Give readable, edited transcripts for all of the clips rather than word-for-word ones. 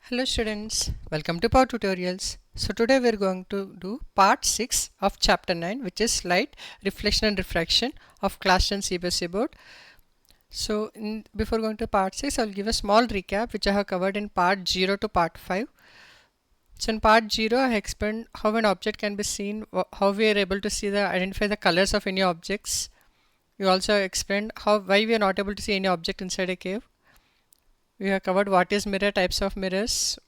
Hello students, welcome to Power Tutorials. So today we are going to do part 6 of chapter 9, which is light, reflection and refraction of class 10 CBSE board. So before going to part 6, I will give a small recap which I have covered in part 0 to part 5. So in part 0 I explained how an object can be seen, how we are able to identify the colors of any objects. We also explained why we are not able to see any object inside a cave. We have covered what is mirror, types of mirrors,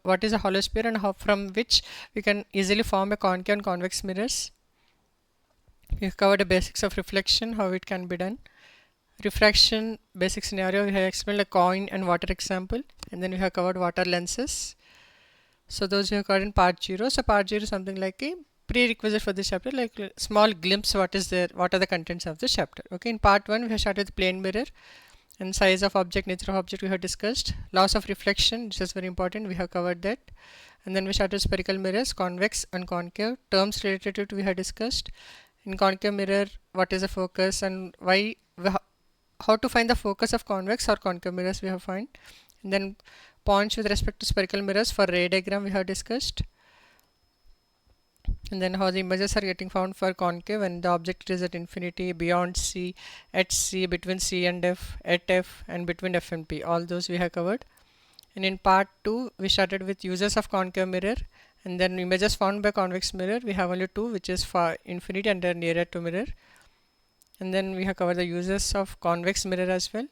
what is a hollow sphere, and how from which we can easily form a concave and convex mirrors. We have covered the basics of reflection, how it can be done. Refraction basic scenario, we have explained a coin and water example, and then we have covered water lenses. So those we have covered in part 0. So part 0 is something like a prerequisite for this chapter, like a small glimpse what is there, what are the contents of this chapter. Okay, in part 1 we have started with plane mirror. And size of object, nature of object we have discussed. Laws of reflection, this is very important, we have covered that. And then we started spherical mirrors, convex and concave. Terms related to it we have discussed. In concave mirror, what is the focus and how to find the focus of convex or concave mirrors we have found. And then points with respect to spherical mirrors for ray diagram we have discussed. And then how the images are getting found for concave when the object is at infinity, beyond C, at C, between C and F, at F, and between F and P. All those we have covered. And in part 2 we started with uses of concave mirror, and then images found by convex mirror we have only two, which is for infinity and then nearer to mirror. And then we have covered the uses of convex mirror as well.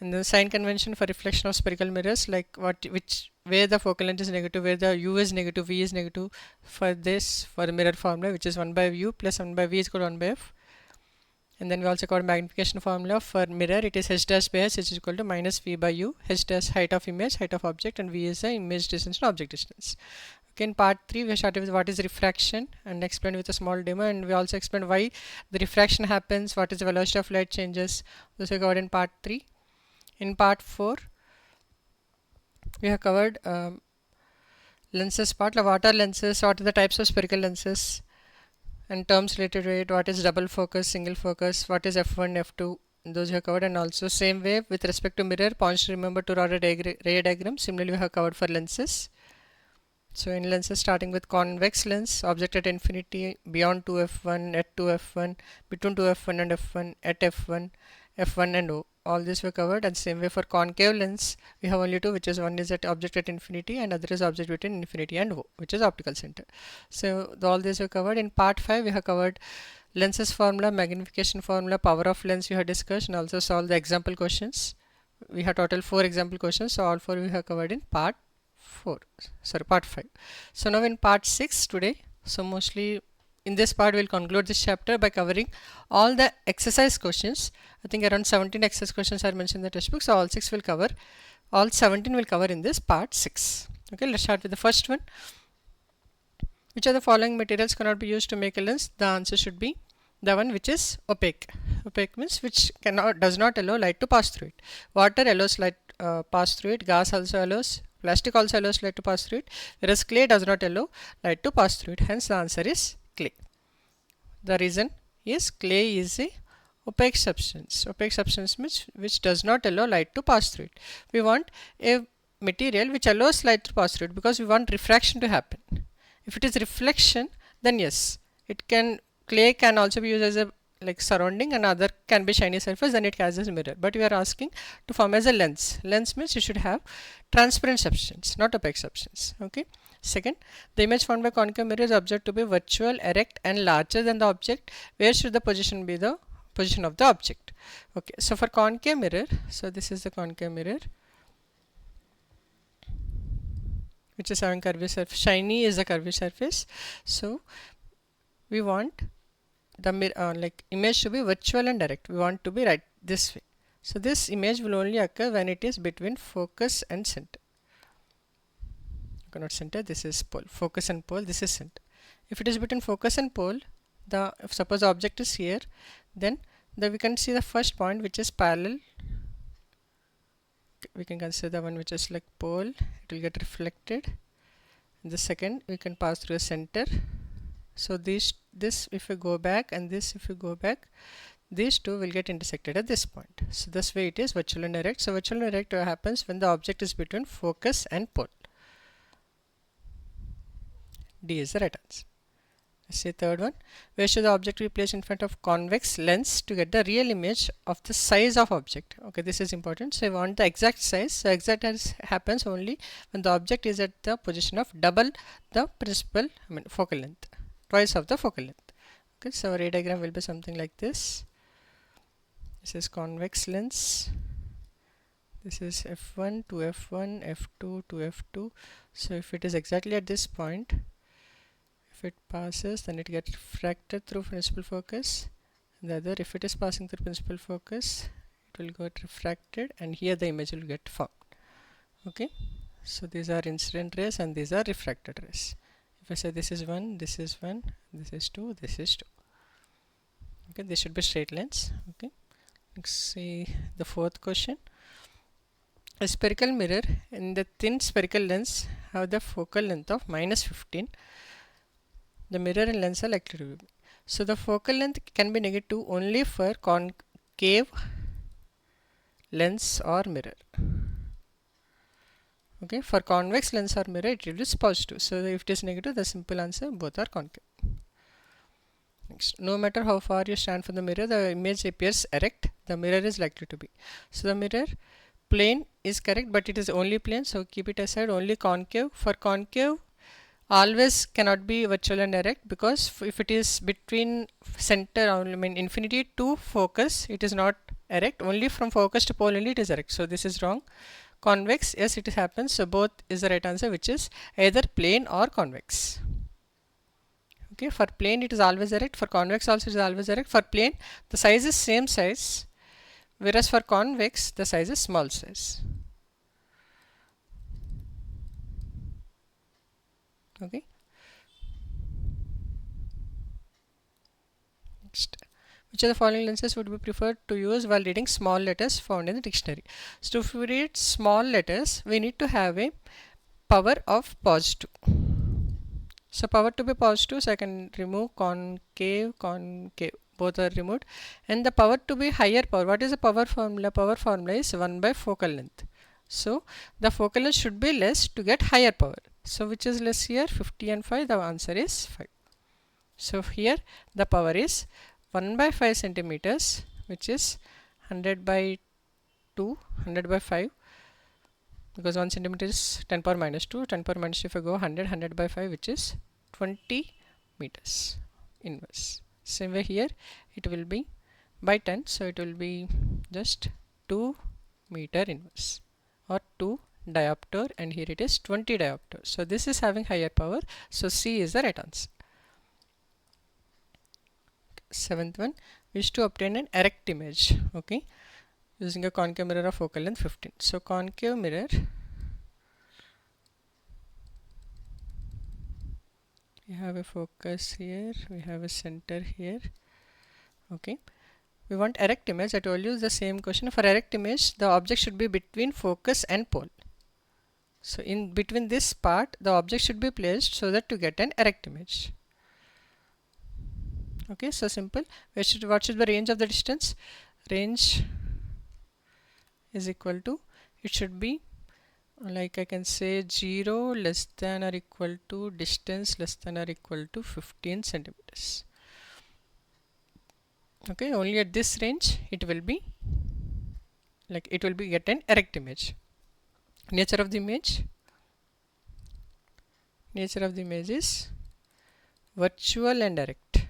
And the sign convention for reflection of spherical mirrors, like where the focal length is negative, where the u is negative, v is negative, for the mirror formula, which is 1 by u plus 1 by v is equal to 1 by f. And then we also covered magnification formula for mirror. It is h dash by h is equal to minus v by u. H dash height of image, height of object, and v is the image distance and object distance. Okay, in part 3 we started with what is refraction and explained with a small demo, and we also explained why the refraction happens, what is the velocity of light changes. Those we covered in part 3. In part 4 we have covered lenses part, like water lenses, what are the types of spherical lenses and terms related to it, what is double focus, single focus, what is f1, f2, those we have covered. And also same way with respect to mirror, points to remember to draw a ray diagram. Similarly we have covered for lenses. So in lenses, starting with convex lens, object at infinity, beyond 2f1, at 2f1, between 2f1 and f1, at f1, f1 and o. All this we covered. And same way for concave lens, we have only two, which is one is at object at infinity and other is object between infinity and o, which is optical center. So all this we covered. In part 5 we have covered lenses formula, magnification formula, power of lens we have discussed, and also solved the example questions. We have total 4 example questions, so all 4 we have covered in part 5. So now in part 6 today, so mostly in this part we'll conclude this chapter by covering all the exercise questions. I think around 17 exercise questions are mentioned in the textbook, so all 17 will cover in this part 6. Okay, let's start with the first one. Which of the following materials cannot be used to make a lens? The answer should be the one which is opaque. Opaque means which does not allow light to pass through it. Water allows light pass through it, gas also allows, plastic also allows light to pass through it, whereas clay does not allow light to pass through it. Hence the answer is clay. The reason is clay is a opaque substance. Opaque substance means which does not allow light to pass through it. We want a material which allows light to pass through it because we want refraction to happen. If it is reflection, then yes, clay can also be used as a surrounding, and other can be shiny surface, then it has as a mirror. But we are asking to form as a lens. Lens means you should have transparent substance, not opaque substance. Okay. Second, the image found by concave mirror is observed to be virtual, erect, and larger than the object. Where should the position be? The position of the object. Okay. So for concave mirror, so this is the concave mirror, which is having curvy surface. Shiny is the curvy surface. So we want the image to be virtual and direct. We want to be right this way. So this image will only occur when it is between focus and center. Okay, not center, this is pole. Focus and pole, this is center. If it is between focus and pole, if suppose the object is here, then we can see the first point which is parallel. We can consider the one which is like pole, it will get reflected. And the second we can pass through a center. So this if we go back and this if we go back, these two will get intersected at this point. So this way it is virtual and direct. So virtual and direct happens when the object is between focus and pole. D is the right answer. Let's say third one. Where should the object be placed in front of convex lens to get the real image of the size of object? Okay, this is important. So I want the exact size. So exact happens only when the object is at the position of double the principal, focal length, twice of the focal length. Okay, so our ray diagram will be something like this. This is convex lens. This is f1 to f1, f2 to f2. So if it is exactly at this point, if it passes, then it gets refracted through principal focus. The other, if it is passing through principal focus, it will get refracted, and here the image will get formed. Okay, so these are incident rays and these are refracted rays. If I say this is 1, this is 1, this is 2, this is 2. Okay, this should be straight lines. Okay, let's see the fourth question. A spherical mirror and the thin spherical lens have the focal length of -15. The mirror and lens are likely to be. So the focal length can be negative only for concave lens or mirror. Okay, for convex lens or mirror it is positive. So if it is negative, the simple answer, both are concave. Next, no matter how far you stand from the mirror, the image appears erect. The mirror is likely to be. So the mirror plane is correct, but it is only plane, so keep it aside. Only concave. For concave, always cannot be virtual and erect, because if it is between center, infinity to focus, it is not erect. Only from focus to pole only it is erect. So this is wrong. Convex, yes, it happens. So both is the right answer, which is either plane or convex. Okay, for plane it is always erect. For convex also it is always erect. For plane, the size is same size, whereas for convex the size is small size. Okay, next, which of the following lenses would be preferred to use while reading small letters found in the dictionary? So if we read small letters, we need to have a power of positive. So power to be positive, so I can remove concave, both are removed. And the power to be higher power, what is the power formula? Power formula is 1 by focal length. So the focal length should be less to get higher power. So which is less here? 50 and 5, the answer is 5. So here the power is 1 by 5 centimeters, which is 100 by 2, 100 by 5. Because 1 centimeter is 10 power minus 2, 10 power minus 2, if I go 100 by 5, which is 20 meters inverse. Same way here it will be by 10, so it will be just 2 meter inverse or 2 diopter, and here it is 20 diopter. So this is having higher power, so C is the right answer. Seventh one, wish to obtain an erect image. Okay, using a concave mirror of focal length 15. So concave mirror, we have a focus here, we have a center here. Okay, we want erect image. I told you the same question. For erect image, the object should be between focus and pole. So in between this part, the object should be placed so that to get an erect image. Okay, so simple. What should the range of the distance? Range is equal to, it should be like I can say 0 less than or equal to distance less than or equal to 15 centimeters. Okay, only at this range it will be like it will be get an erect image. Nature of the image is virtual and erect.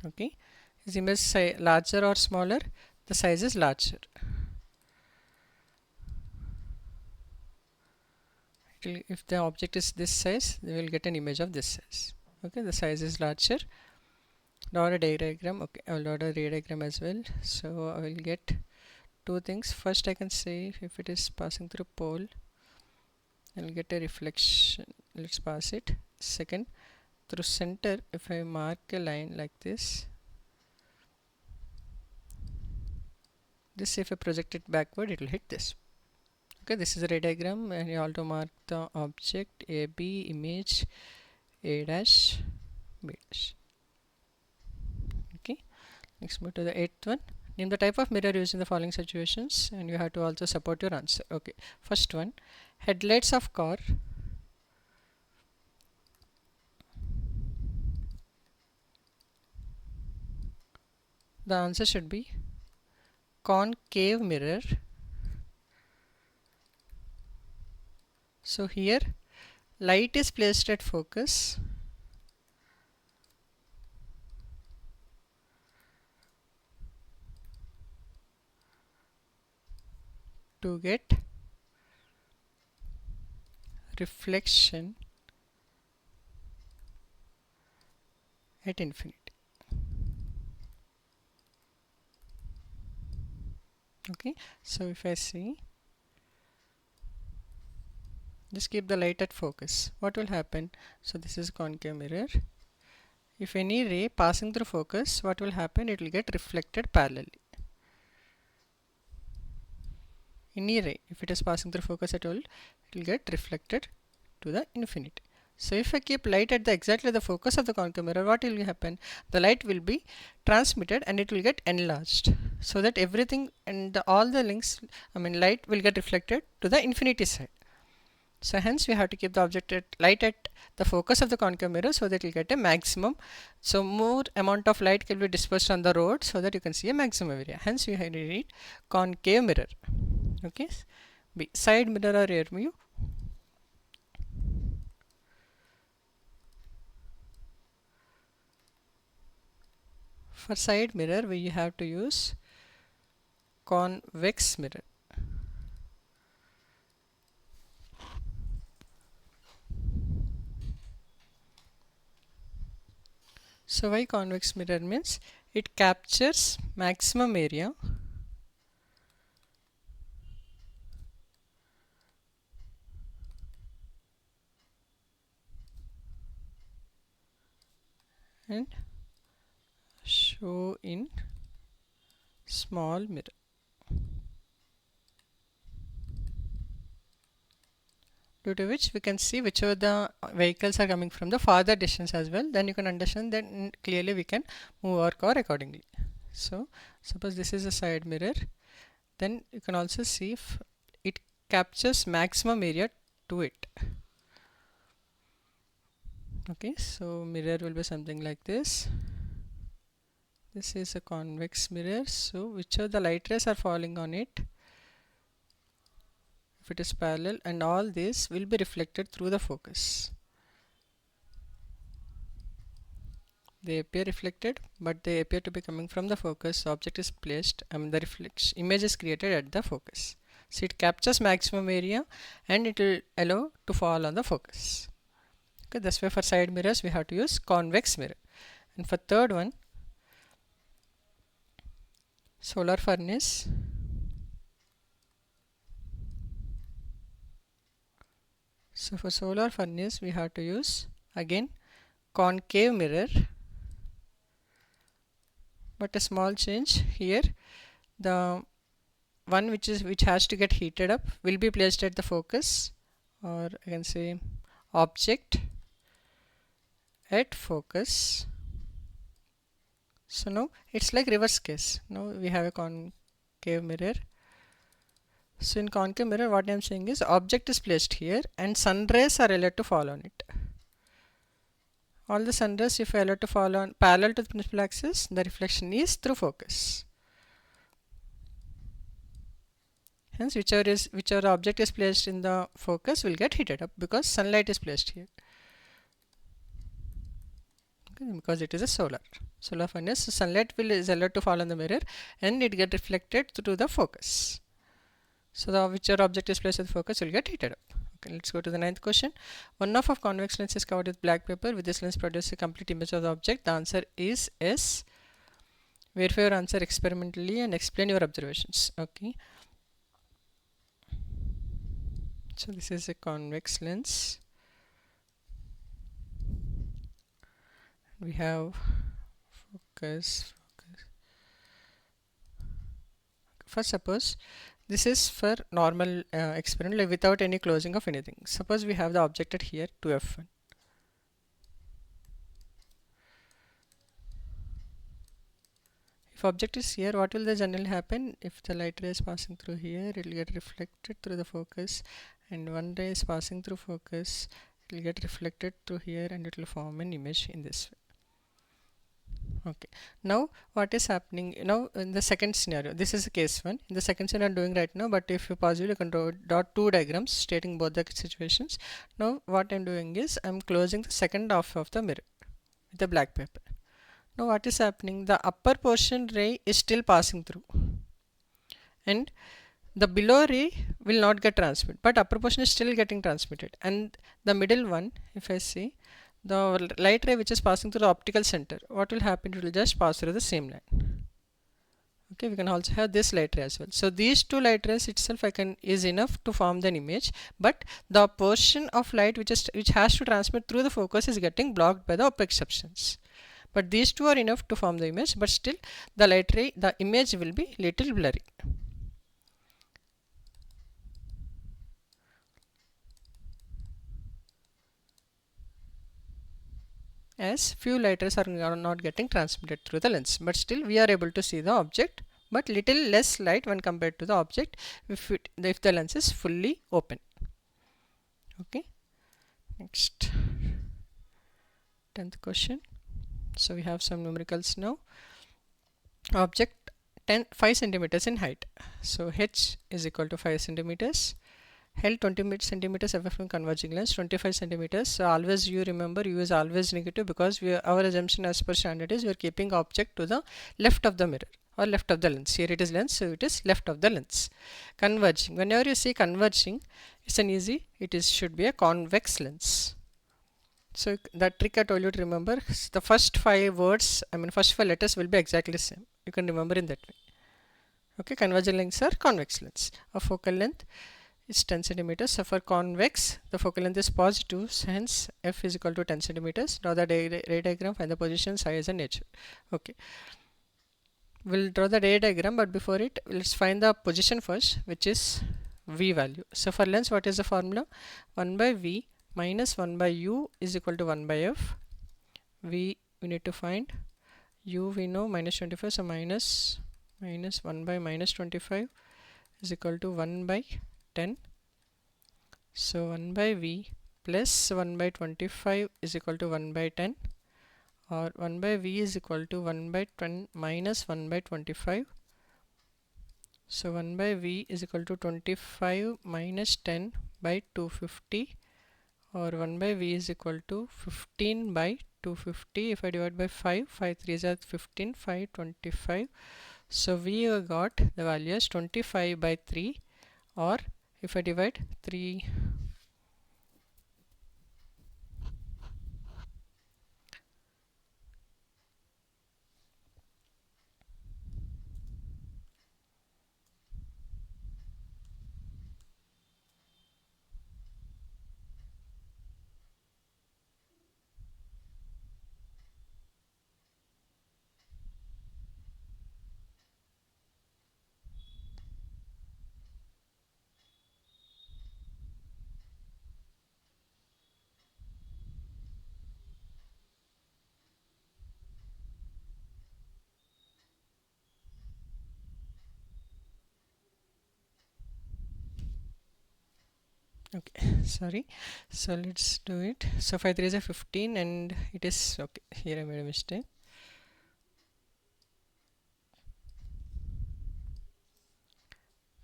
Okay, is image larger or smaller? The size is larger. If the object is this size, they will get an image of this size. Okay, the size is larger. Draw a diagram. Okay, I will draw a ray diagram as well. So I will get two things. First, I can say if it is passing through pole, I will get a reflection. Let's pass it. Second, through center, if I mark a line like this, if I project it backward, it will hit this. Okay, this is a ray diagram, and you have to mark the object AB, image A dash, B dash. Okay, next move to the eighth one. Name the type of mirror used in the following situations, and you have to also support your answer. Okay, first one, headlights of car the answer should be concave mirror. So here light is placed at focus to get reflection at infinity. Okay, so if I see, just keep the light at focus, what will happen? So this is concave mirror. If any ray passing through focus, what will happen? It will get reflected parallelly. Any ray, if it is passing through focus at all, it will get reflected to the infinity. So if I keep light at the exactly the focus of the concave mirror, what will happen? The light will be transmitted and it will get enlarged, so that everything and all the links, light will get reflected to the infinity side. So hence we have to keep the object at light at the focus of the concave mirror, so that you get a maximum. So more amount of light can be dispersed on the road, so that you can see a maximum area. Hence we have to read concave mirror. Okay. B, side mirror or rear view. For side mirror we have to use convex mirror. So why convex mirror? Means it captures maximum area and show in small mirror. Due to which we can see whichever the vehicles are coming from the farther distance as well, then you can understand that clearly we can move our car accordingly. So suppose this is a side mirror, then you can also see if it captures maximum area to it. Okay, so mirror will be something like this. This is a convex mirror, so whichever the light rays are falling on it, if it is parallel, and all this will be reflected through the focus. They appear reflected, but they appear to be coming from the focus. The object is placed, the reflection image is created at the focus. So it captures maximum area and it will allow to fall on the focus. Okay, that's why for side mirrors we have to use convex mirror. And for third one, solar furnace. So for solar furnace we have to use again concave mirror, but a small change here. The one which has to get heated up will be placed at the focus, or I can say object at focus. So now it's like reverse case. Now we have a concave mirror. So in concave mirror what I am saying is object is placed here and sun rays are allowed to fall on it. All the sun rays, if allowed to fall on parallel to the principal axis, the reflection is through focus. Hence whichever object is placed in the focus will get heated up, because sunlight is placed here. Okay, because it is a solar furnace, so sunlight is allowed to fall on the mirror and it get reflected through the focus. So the whichever object is placed in the focus will get heated up. Okay, let's go to the ninth question. One half of convex lens is covered with black paper. With this lens produce a complete image of the object. The answer is S. Verify your answer experimentally and explain your observations. Okay. So this is a convex lens. We have focus. First, suppose this is for normal experiment, like without any closing of anything. Suppose we have the object at here to f1. If object is here, what will the generally happen? If the light ray is passing through here, it will get reflected through the focus, and one ray is passing through focus, it will get reflected through here and it will form an image in this way. Okay. Now what is happening? Now in the second scenario, this is case one. In the second scenario I'm doing right now, but if you pause it, you can draw two diagrams stating both the situations. Now what I'm doing is I'm closing the second half of the mirror with the black paper. Now what is happening? The upper portion ray is still passing through, and the below ray will not get transmitted, but upper portion is still getting transmitted, and the middle one, if I see the light ray which is passing through the optical center, what will happen? It will just pass through the same line. Okay, we can also have this light ray as well. So these two light rays itself I can is enough to form an image, but the portion of light which has to transmit through the focus is getting blocked by the opaque substance. But these two are enough to form the image, but still the light ray, the image will be little blurry. As few light rays are not getting transmitted through the lens, but still we are able to see the object, but little less light when compared to the object if the lens is fully open. Okay, next 10th question. So we have some numericals now. Object 5 centimeters in height, so h is equal to 5 centimeters. Held 20 centimeters away from converging lens, 25 centimeters. So always you remember, u is always negative, because our assumption as per standard is we are keeping object to the left of the mirror or left of the lens. Here it is lens, so it is left of the lens. Converging, whenever you see converging, it's an easy, should be a convex lens. So that trick I told you to remember, the first 5 words, first 5 letters will be exactly the same. You can remember in that way. Okay, converging lenses are convex lens. A focal length is 10 centimeters. So for convex, the focal length is positive, hence f is equal to 10 centimeters. Draw the ray diagram, find the position, size and nature. Okay, we'll draw the ray diagram, but before it, let's find the position first, which is v value. So for lens, what is the formula? 1 by v minus 1 by u is equal to 1 by f. V we need to find, u we know minus 25, so minus 1 by minus 25 is equal to 1 by 10. So 1 by v plus 1 by 25 is equal to 1 by 10, or 1 by v is equal to 1 by 10 minus 1 by 25. So 1 by v is equal to 25 minus 10 by 250, or 1 by v is equal to 15 by 250. If I divide by 5, 5 3s are 15, 5 25. So we got the value as 25 by 3, or if I divide 3, okay, sorry, so let's do it. So 5 3 is a 15, and it is okay, here I made a mistake.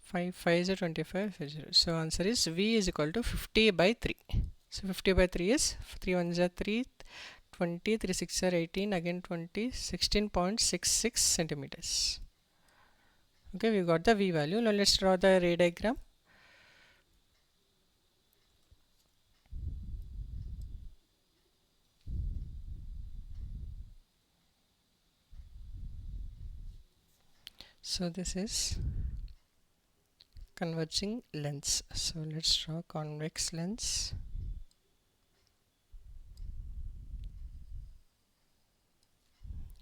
5 5 is a 25, so answer is v is equal to 50 by 3. So 50 by 3 is 3 1s are 3, 20, 3 6 are 18, again 20, 16.66 centimeters. Okay, we got the v value. Now let's draw the ray diagram. So this is converging lens. So let's draw convex lens.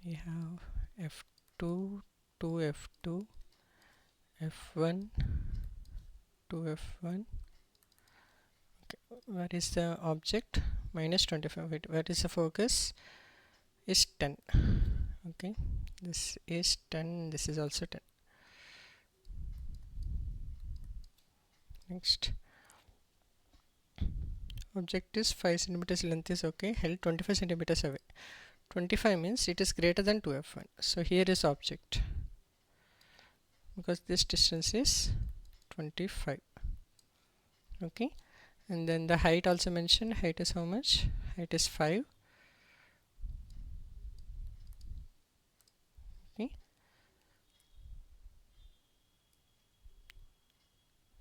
We have f2, 2f2, f1, 2f1. Okay, where is the object? Minus 25. Wait, where is the focus? Is 10. Okay, this is 10, this is also 10. Next, object is 5 centimeters length is okay, held 25 centimeters away. 25 means it is greater than 2f1. So here is object, because this distance is 25. Okay, and then the height also mentioned. Height is how much? Height is 5. Okay,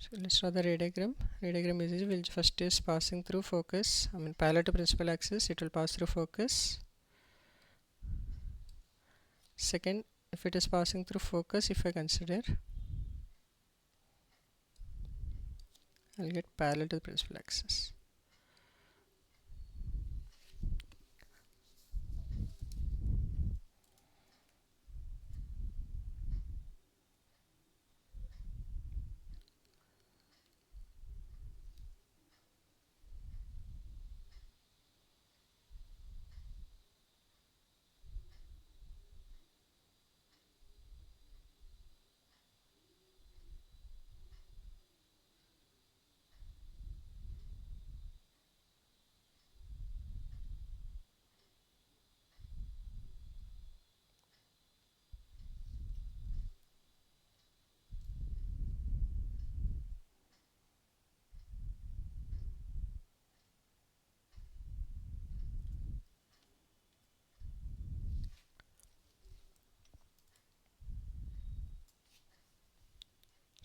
so let's draw the ray diagram. Ray diagram is easy. We'll first is passing through focus. Parallel to principal axis, it will pass through focus. Second, if it is passing through focus, if I consider, I'll get parallel to the principal axis.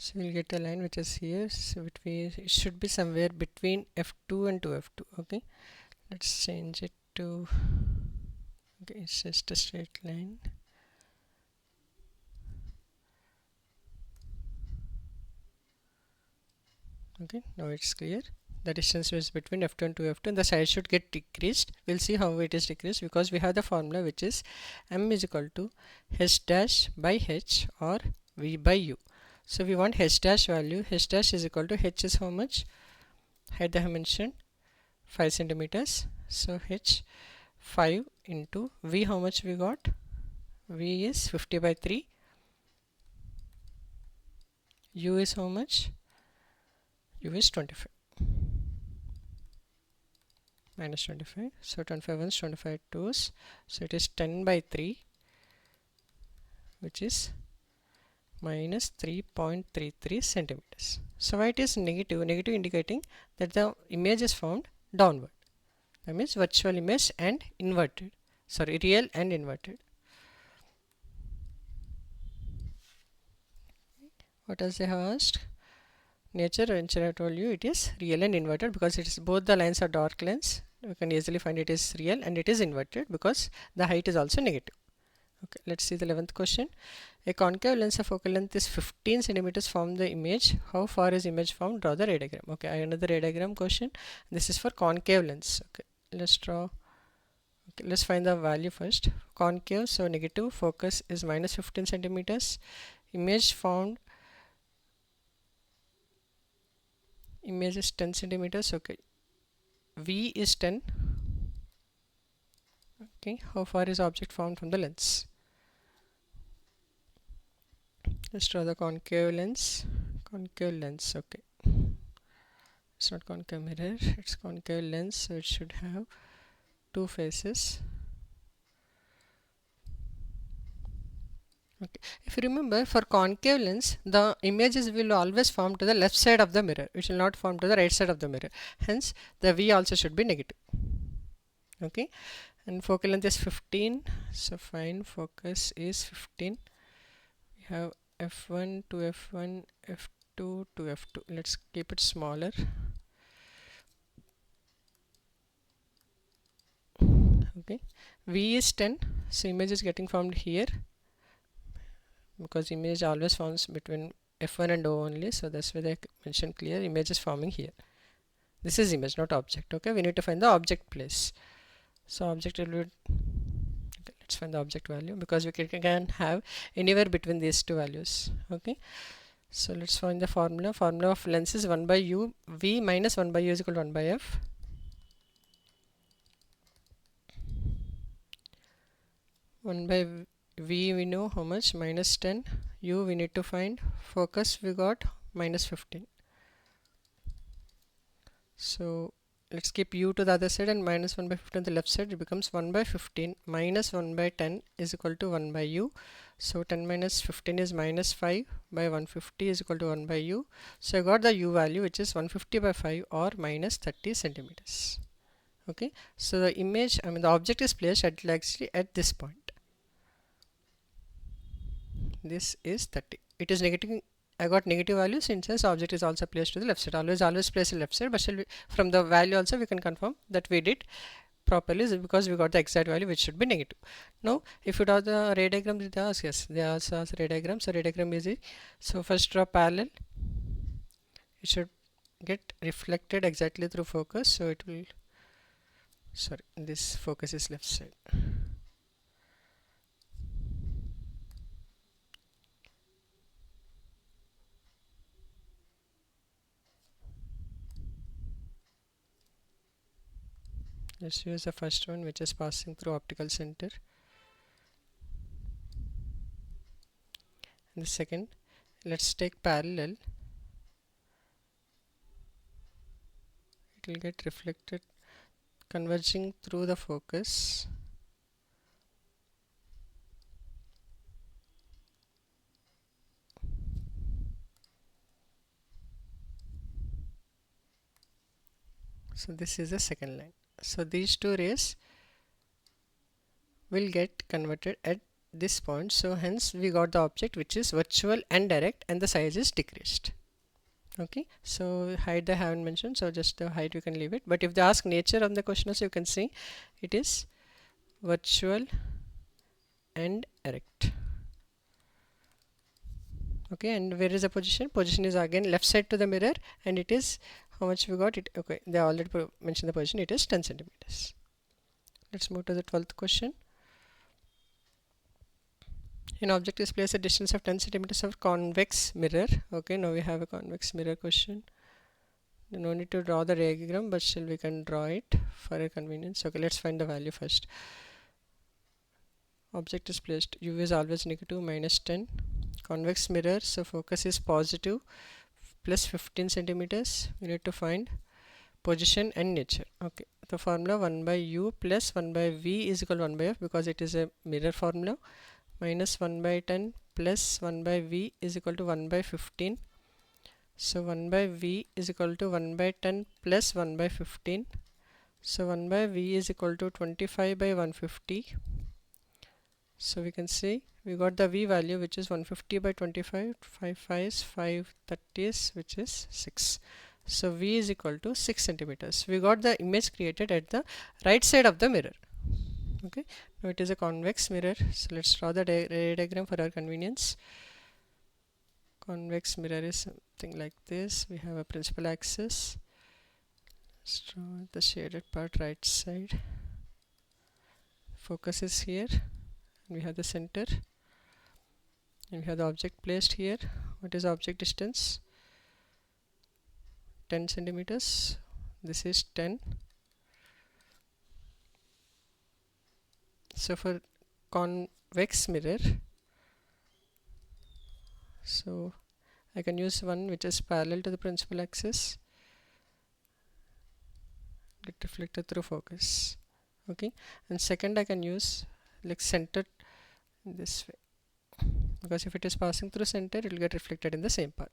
So we'll get a line which is here. So it should be somewhere between f2 and 2f2. Okay, let's change it to, okay, it's just a straight line. Okay, now it's clear. The distance is between f2 and 2f2, and the size should get decreased. We'll see how it is decreased, because we have the formula which is m is equal to h dash by h or v by u. So we want h dash value. H dash is equal to, h is how much? Height I have mentioned 5 centimeters. So h 5 into v, how much we got? V is 50 by 3. U is how much? U is 25. Minus 25. So 25 ones, 25 twos. So it is 10 by 3, which is minus 3.33 centimeters. So why it is negative? Negative indicating that the image is found downward. That means virtual image and inverted. Sorry, real and inverted. What else they have asked? Nature, I told you it is real and inverted, because it is both the lines are dark lines. You can easily find it is real, and it is inverted because the height is also negative. Okay, let's see the 11th question. A concave lens of focal length is 15 centimeters from the image. How far is image formed? Draw the ray diagram. Okay, another ray diagram question. This is for concave lens. Okay, let's draw. Okay, let's find the value first. Concave, so negative. Focus is minus 15 centimeters. Image formed. Image is 10 centimeters. Okay, V is 10. Okay, how far is object formed from the lens? Let's draw the concave lens. Concave lens. Okay, it's not concave mirror, it's concave lens, so it should have two faces. Okay, if you remember, for concave lens, the images will always form to the left side of the mirror. It will not form to the right side of the mirror. Hence, the V also should be negative. Okay, and focal length is 15. So fine, focus is 15. We have f1 to f1, f2 to f2. Let's keep it smaller. Okay, V is 10. So image is getting formed here, because image always forms between f1 and o only. So that's why they mentioned clear, image is forming here. This is image, not object. Okay, we need to find the object place. So object will be, okay, let's find the object value, because we can have anywhere between these two values. Okay, so let's find the formula. Formula of lens is 1 by u. V minus 1 by u is equal to 1 by f. One by V we know how much, minus 10. U we need to find. Focus we got minus 15. So let's keep u to the other side and minus 1 by 15 on the left side. It becomes 1 by 15 minus 1 by 10 is equal to 1 by u. So 10 minus 15 is minus 5 by 150 is equal to 1 by u. So I got the u value, which is 150 by 5 or minus 30 centimeters. Okay, so the image, I mean the object is placed actually at this point. This is 30. It is negative. I got negative value since this object is also placed to the left side. Always place the left side, but from the value also we can confirm that we did properly because we got the exact value, which should be negative. Now if you draw the ray diagram, they ask, yes, they also ask ray diagram. So ray diagram is easy. So first draw parallel. It should get reflected exactly through focus. So it will, sorry, this focus is left side. Let's use the first one, which is passing through optical center. And the second, let's take parallel. It will get reflected converging through the focus. So this is the second line. So these two rays will get converted at this point. So hence we got the object which is virtual and direct, and the size is decreased. Okay, so height I haven't mentioned, so just the height we can leave it. But if they ask nature of the question, so you can see it is virtual and erect. Okay, and where is the position? Position is again left side to the mirror, and it is, how much we got it? Okay, they already mentioned the position. It is 10 centimeters. Let's move to the 12th question. An object is placed at a distance of 10 centimeters of convex mirror. Okay, now we have a convex mirror question. No need to draw the diagram, but still we can draw it for a convenience. Okay, let's find the value first. Object is placed, u is always negative, minus 10. Convex mirror, so focus is positive, plus 15 centimeters. We need to find position and nature. Okay, the formula 1 by u plus 1 by v is equal to 1 by f, because it is a mirror formula. Minus 1 by 10 plus 1 by v is equal to 1 by 15. So 1 by v is equal to 1 by 10 plus 1 by 15. So 1 by v is equal to 25 by 150. So we can see we got the v value, which is 150 by 25, 5 5s, 5 30s, which is 6. So v is equal to 6 centimeters. We got the image created at the right side of the mirror. Okay, now it is a convex mirror. So let's draw the ray diagram for our convenience. Convex mirror is something like this. We have a principal axis. Let's draw the shaded part right side. Focus is here. We have the center, and we have the object placed here. What is the object distance? 10 centimeters. This is 10. So for convex mirror, so I can use one which is parallel to the principal axis, get reflected through focus. Okay, and second I can use like centered this way, because if it is passing through center, it will get reflected in the same path.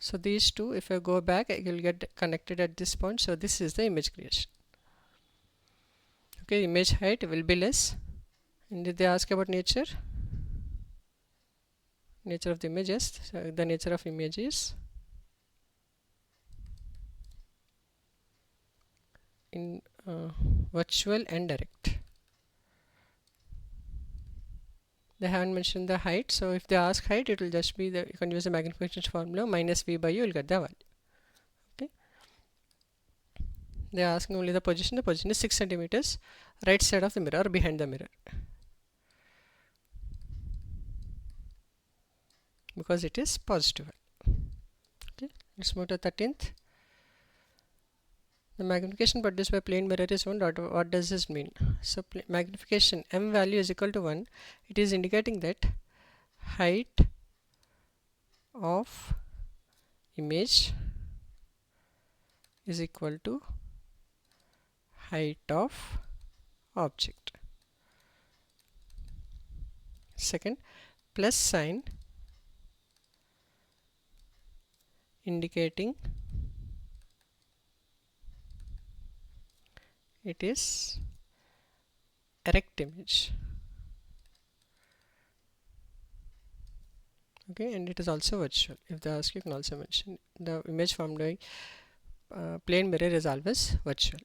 So these two, if I go back, I will get connected at this point. So this is the image creation. Okay, image height will be less. And if they ask about nature of the images, so the nature of image is in virtual and direct. They haven't mentioned the height, so if they ask height, it will just be the, you can use the magnification formula, minus v by u, you will get the value. Okay, they are asking only the position. The position is 6 centimeters right side of the mirror or behind the mirror, because it is positive. Okay, let's move to 13th. The magnification produced by plane mirror is 1. What does this mean? So magnification m value is equal to 1. It is indicating that height of image is equal to height of object. Second, plus sign indicating it is erect image. Okay, and it is also virtual. If they ask, you can also mention the image formed by plane mirror is always virtual.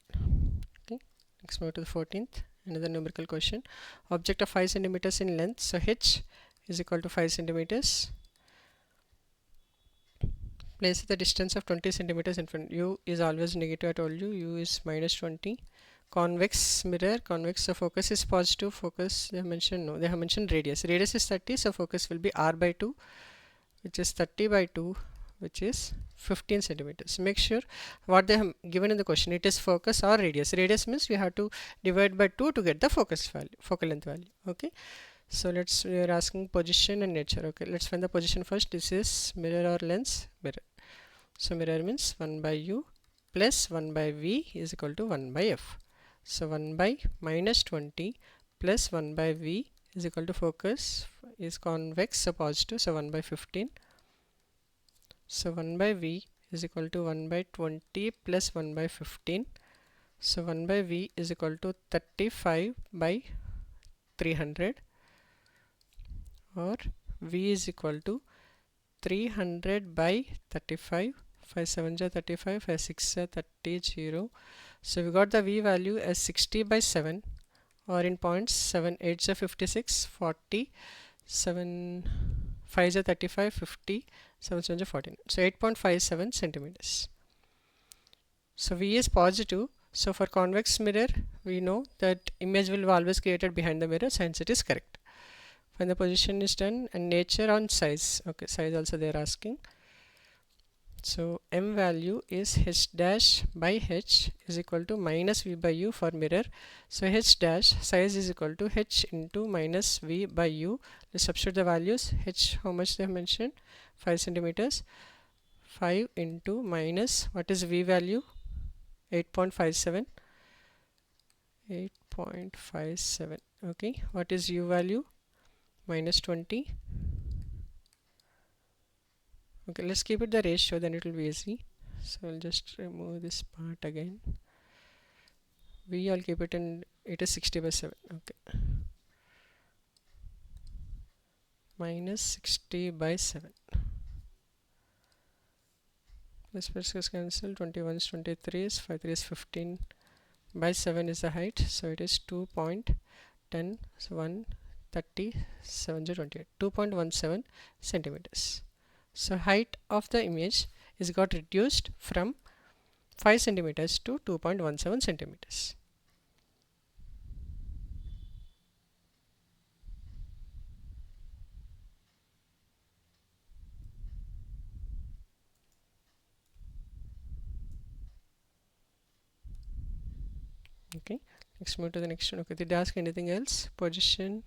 Okay, next move to the 14th. Another numerical question. Object of 5 centimeters in length. So h is equal to 5 centimeters. Place the distance of 20 centimeters in front. U is always negative. I told you. U is minus 20. Convex mirror. Convex. So focus is positive. Focus. They have mentioned no. They have mentioned radius. Radius is 30. So focus will be r by 2, which is 30 by 2, which is 15 centimeters. Make sure what they have given in the question, it is focus or radius. Radius means we have to divide by 2 to get the focus value, focal length value. Okay, so we are asking position and nature. Okay, let's find the position first. This is mirror or lens. Mirror. So mirror means 1 by u plus 1 by v is equal to 1 by f. So 1 by minus 20 plus 1 by v is equal to focus is convex, so positive, so 1 by 15. So 1 by v is equal to 1 by 20 plus 1 by 15. So 1 by v is equal to 35 by 300, or v is equal to 300 by 35. 5 7 are 35, 5 6 are 30, 0. So we got the v value as 60 by 7, or in points 7 8 are 56, 40, 7 5 are 35, 50, 7 7 are 14. So 8.57 centimeters. So v is positive. So for convex mirror, we know that image will be always created behind the mirror, hence it is correct. When the position is done, and nature on size. Okay, size also they are asking. So m value is h dash by h is equal to minus v by u for mirror. So h dash size is equal to h into minus v by u. Let's substitute the values. H, how much they have mentioned? 5 centimeters. 5 into minus, what is v value? 8.57. 8.57. Okay, what is u value? Minus 20. Okay, let's keep it the ratio, then it will be easy. So I'll just remove this part again. V, I'll keep it in, it is 60 by 7. Okay, minus 60 by 7. This is cancel. 21 is 23, is 5 3 is 15 by 7 is the height, so it is 2.10, so 130 7 28, 2.17 centimeters. So height of the image is got reduced from 5 centimeters to 2.17 centimeters. Okay, let's move to the next one. Okay, did they ask anything else? Position,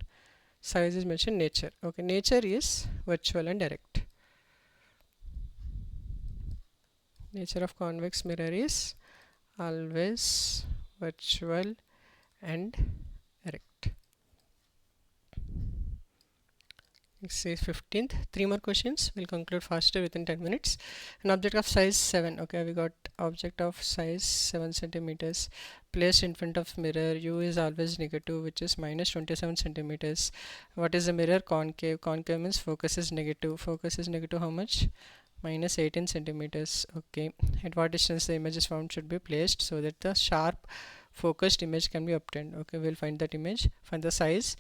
size is mentioned, nature. Okay, nature is virtual and direct. Nature of convex mirror is always virtual and erect. Next is 15th. 3 more questions. We'll conclude faster within 10 minutes. An object of size 7. Okay, we got object of size 7 centimeters placed in front of mirror. U is always negative, which is minus 27 centimeters. What is the mirror? Concave. Concave means focus is negative. Focus is negative how much? Minus 18 centimeters. Okay, at what distance the image is found should be placed so that the sharp focused image can be obtained. Okay, we'll find that image, find the size,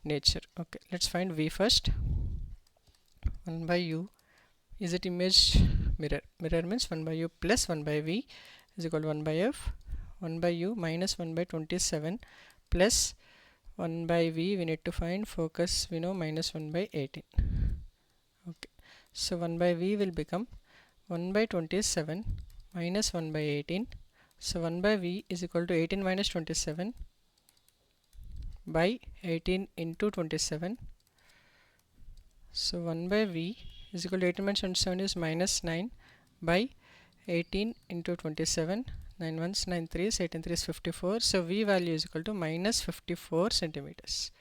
nature. Okay, let's find v first. 1 by u, is it image? Mirror. Mirror means 1 by u plus 1 by v is equal to 1 by f. 1 by u minus 1 by 27 plus 1 by v, we need to find focus, we know, minus 1 by 18. Okay, so 1 by v will become 1 by 27 minus 1 by 18. So 1 by v is equal to 18 minus 27 by 18 into 27. So 1 by v is equal to 18 minus 27 is minus 9 by 18 into 27, 9 ones, 9 threes, 18 threes, 54. So V value is equal to minus 54 centimeters.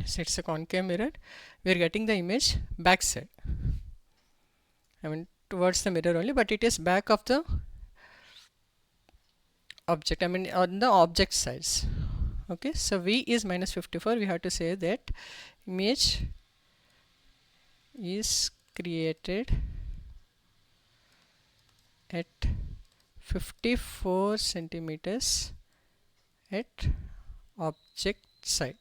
So it's a concave mirror. We are getting the image back side. I mean towards the mirror only, but it is back of the object. I mean on the object size. Okay, so V is minus 54. We have to say that image is created at 54 centimeters at object side.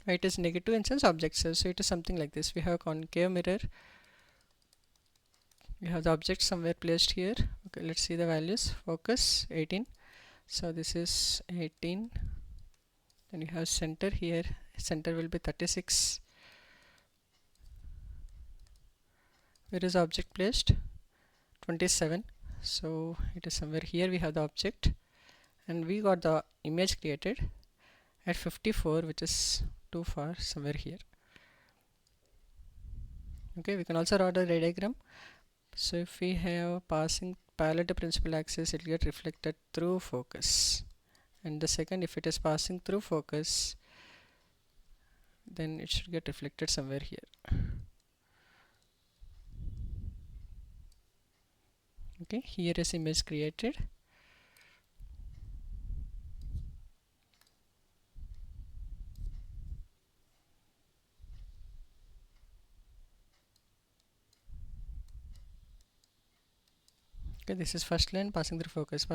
It is negative in sense object side, so it is something like this. We have a concave mirror, we have the object somewhere placed here. Okay, let's see the values. Focus 18, so this is 18. Then you have center here, center will be 36. Where is the object placed? 27. So it is somewhere here. We have the object, and we got the image created at 54, which is too far, somewhere here. Okay, we can also draw the diagram. So if we have passing parallel to principal axis, it will get reflected through focus, and the second, if it is passing through focus, then it should get reflected somewhere here. Okay, here is image created. Okay, this is first line passing through focus,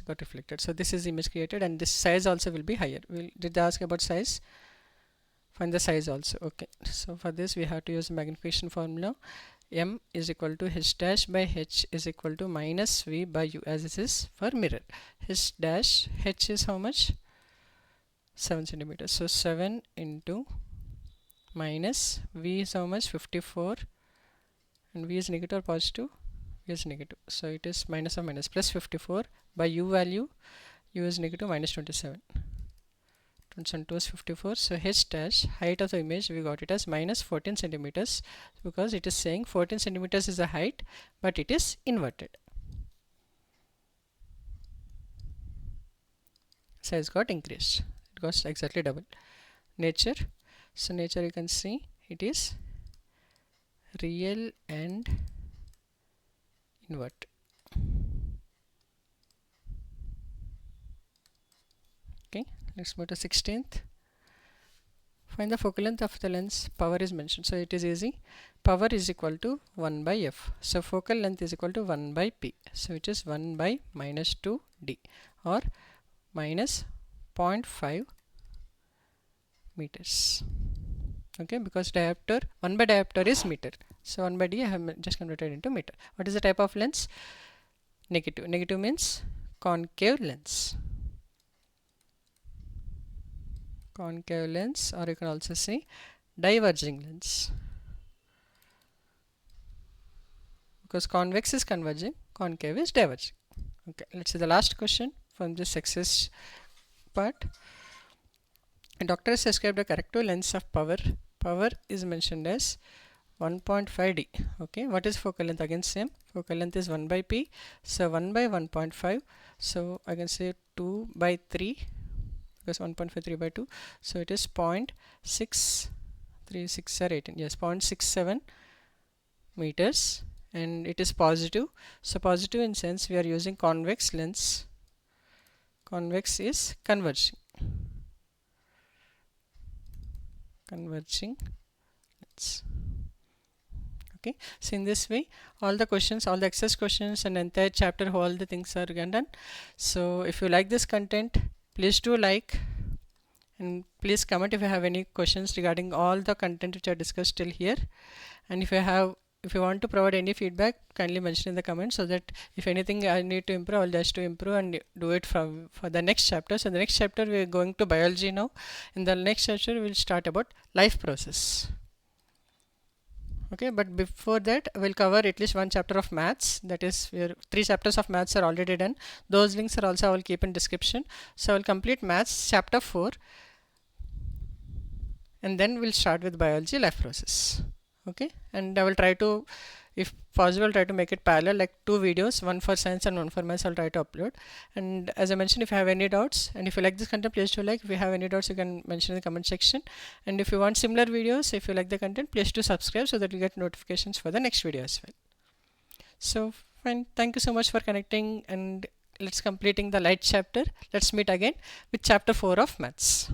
got reflected. So this is image created, and this size also will be higher. Did they ask about size? Find the size also. Okay, so for this we have to use the magnification formula. M is equal to h dash by h is equal to minus v by u, as this is for mirror. H dash, h is how much? 7 centimeters. So 7 into minus v is how much? 54, and v is negative or positive? V is negative, so it is minus or minus plus 54 by u value. U is negative, minus 27. 27 is 54. So h dash, height of the image, we got it as minus 14 centimeters, because it is saying 14 centimeters is the height, but it is inverted. Size got increased, it got exactly double. Nature, so nature you can see it is real and invert. Okay, let's move to 16th. Find the focal length of the lens. Power is mentioned, so it is easy. Power is equal to 1 by f. So focal length is equal to 1 by p. So it is 1 by minus 2d, or minus 0.5 meters. Okay, because diopter, 1 by diopter is meter. So 1 by d I have just converted into meter. What is the type of lens? Negative. Negative means concave lens. Concave lens, or you can also say diverging lens, because convex is converging, concave is diverging. Okay, let's see the last question from this exercise part. A doctor has described a corrective lens of power. Power is mentioned as 1.5d. Okay, what is focal length? Again same, focal length is 1 by p, so 1 by 1.5, so I can say 2 by 3, because 1.53 by 2, so it is 0.636 or 18, yes, 0.67 meters, and it is positive. So positive in sense we are using convex lens. Convex is converging lens. Okay, so in this way all the questions, all the exercise questions and entire chapter, all the things are done. So if you like this content, please do like, and please comment if you have any questions regarding all the content which I discussed till here. And if you want to provide any feedback, kindly mention in the comments, so that if anything I need to improve, I'll just to improve and do it for the next chapter. So the next chapter we are going to biology now. In the next chapter we'll start about life process. Okay, but before that we'll cover at least one chapter of maths. That is, where 3 chapters of maths are already done. Those links are also I will keep in description. So I will complete maths chapter 4. and then we'll start with biology life process. Okay, and I will try to, if possible, try to make it parallel, like 2 videos, one for science and one for maths. I'll try to upload. And as I mentioned, if you have any doubts, and if you like this content, please do like. If you have any doubts, you can mention in the comment section. And if you want similar videos, if you like the content, please do subscribe so that you get notifications for the next video as well. So fine, thank you so much for connecting, and let's completing the light chapter. Let's meet again with chapter 4 of maths.